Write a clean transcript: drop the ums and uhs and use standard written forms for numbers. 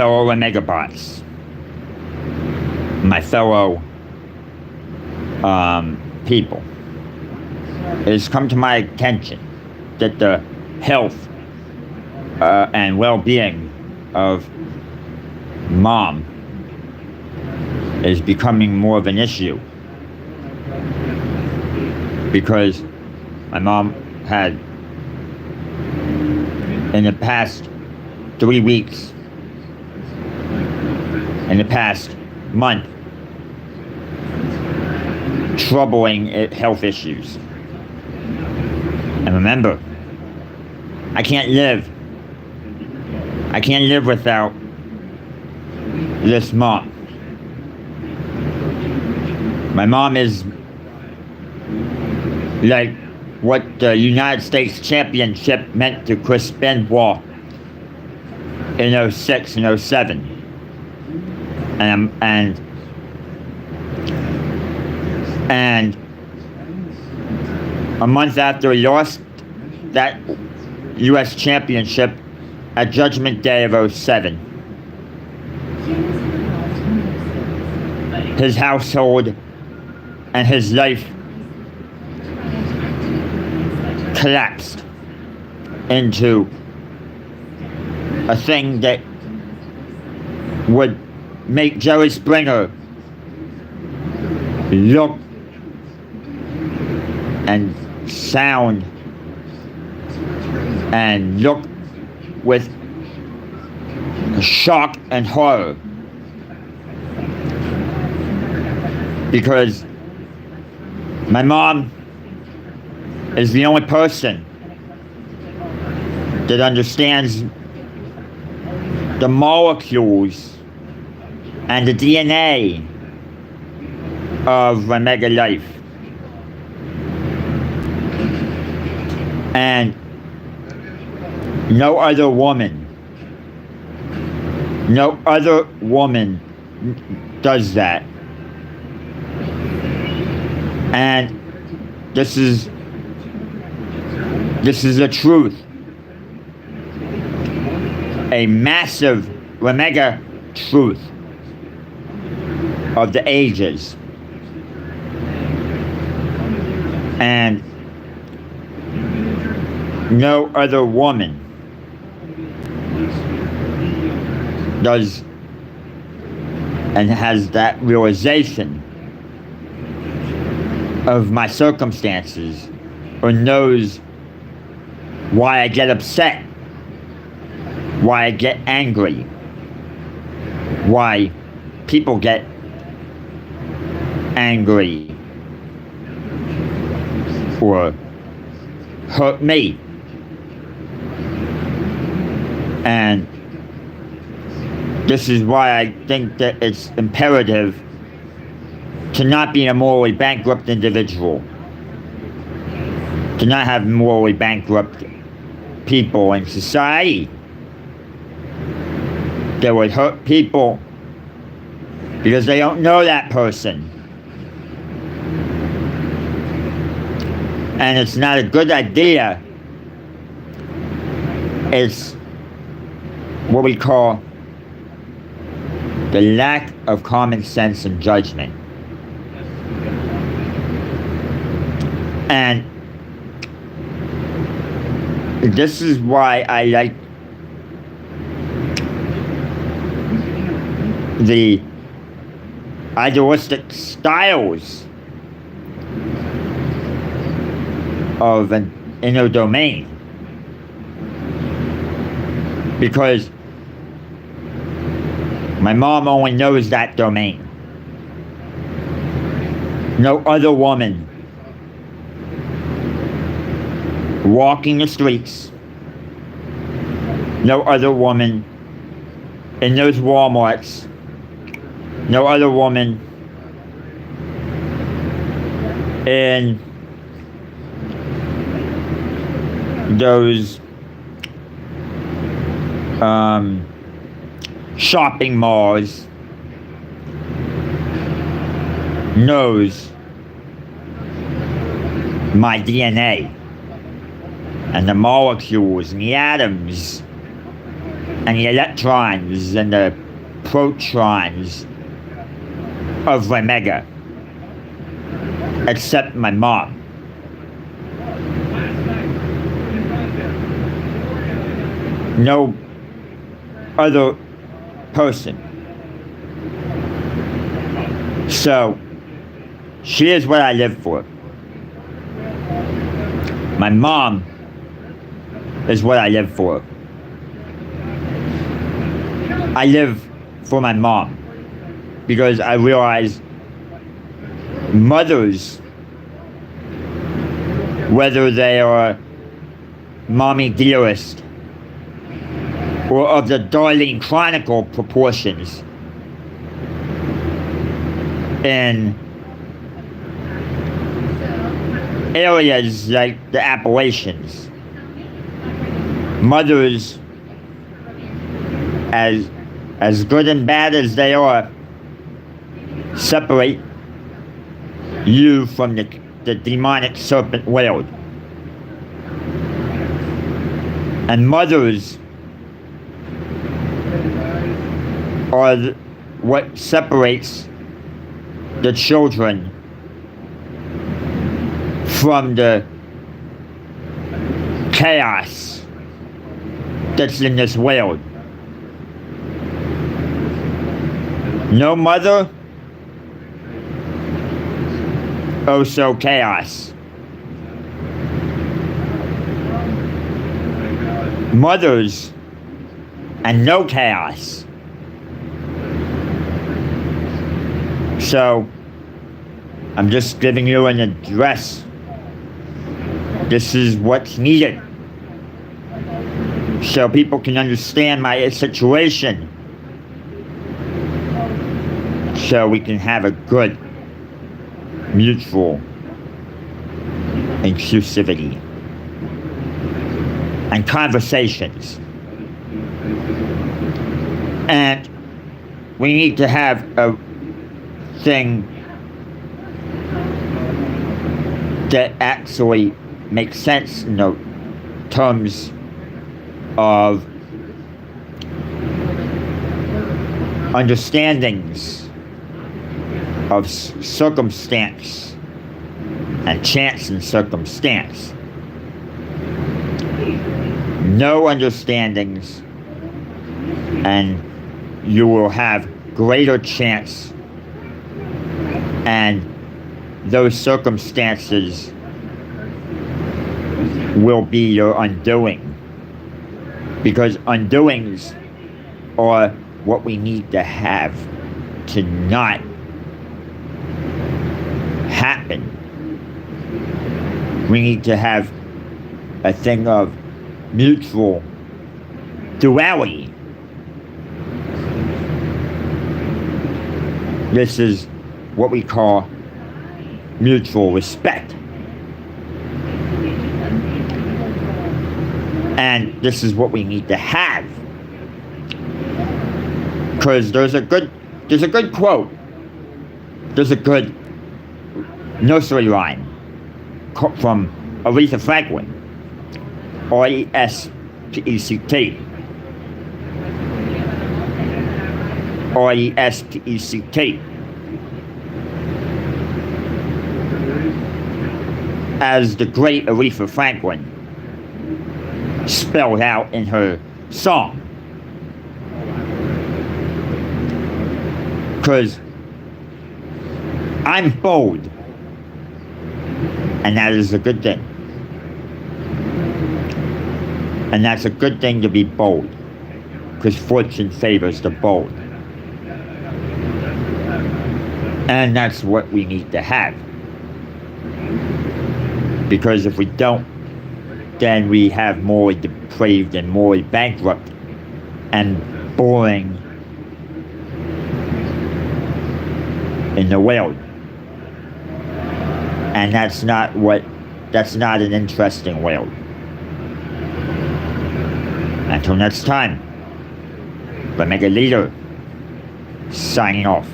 fellow REYMEGA, my fellow people. It has come to my attention that the health and well-being of mom is becoming more of an issue, because my mom had, in the past 3 weeks, in the past month, troubling health issues. And remember, I can't live without this mom. My mom is like what the United States Championship meant to Chris Benoit in 06 and 07. And a month after he lost that U.S. Championship at Judgment Day of 07, his household and his life collapsed into a thing that would make Jerry Springer look and sound and look with shock and horror, because my mom is the only person that understands the molecules and the DNA of REYMEGA life. And no other woman does that. And this is the truth. A massive REYMEGA truth of the ages. And no other woman does and has that realization of my circumstances, or knows why I get upset, why I get angry, why people get angry or hurt me. And this is why I think that it's imperative to not be a morally bankrupt individual, to not have morally bankrupt people in society that would hurt people because they don't know that person. And it's not a good idea. It's what we call the lack of common sense and judgment. And this is why I like the idealistic styles of an inner domain, because my mom only knows that domain. No other woman walking the streets, no other woman in those Walmarts, no other woman in those shopping malls knows my DNA and the molecules and the atoms and the electrons and the protons of REYMEGA, except my mom. No other person. So, she is what I live for. My mom is what I live for. I live for my mom because I realize mothers, whether they are mommy dearest or of the Darlene Chronicle proportions in areas like the Appalachians, mothers, as good and bad as they are, separate you from the demonic serpent world. And mothers are what separates the children from the chaos that's in this world. No mother, oh so chaos. Mothers and no chaos. So, I'm just giving you an address. This is what's needed, so people can understand my situation, so we can have a good mutual inclusivity and conversations. And we need to have a thing that actually makes sense in the terms of understandings of circumstance and chance and circumstance. No understandings, and you will have greater chance, and those circumstances will be your undoing, because undoings are what we need to have to not happen. We need to have a thing of mutual duality. This is what we call mutual respect. And this is what we need to have. Because there's a good quote. There's a good nursery rhyme from Aretha Franklin. R-E-S-P-E-C-T. R-E-S-P-E-C-T. As the great Aretha Franklin spelled out in her song. Because I'm bold, and that is a good thing. And that's a good thing to be bold, because fortune favors the bold. And that's what we need to have. Because if we don't, then we have more depraved and more bankrupt and boring in the world. And that's not an interesting world. Until next time, REYMEGA Leader, signing off.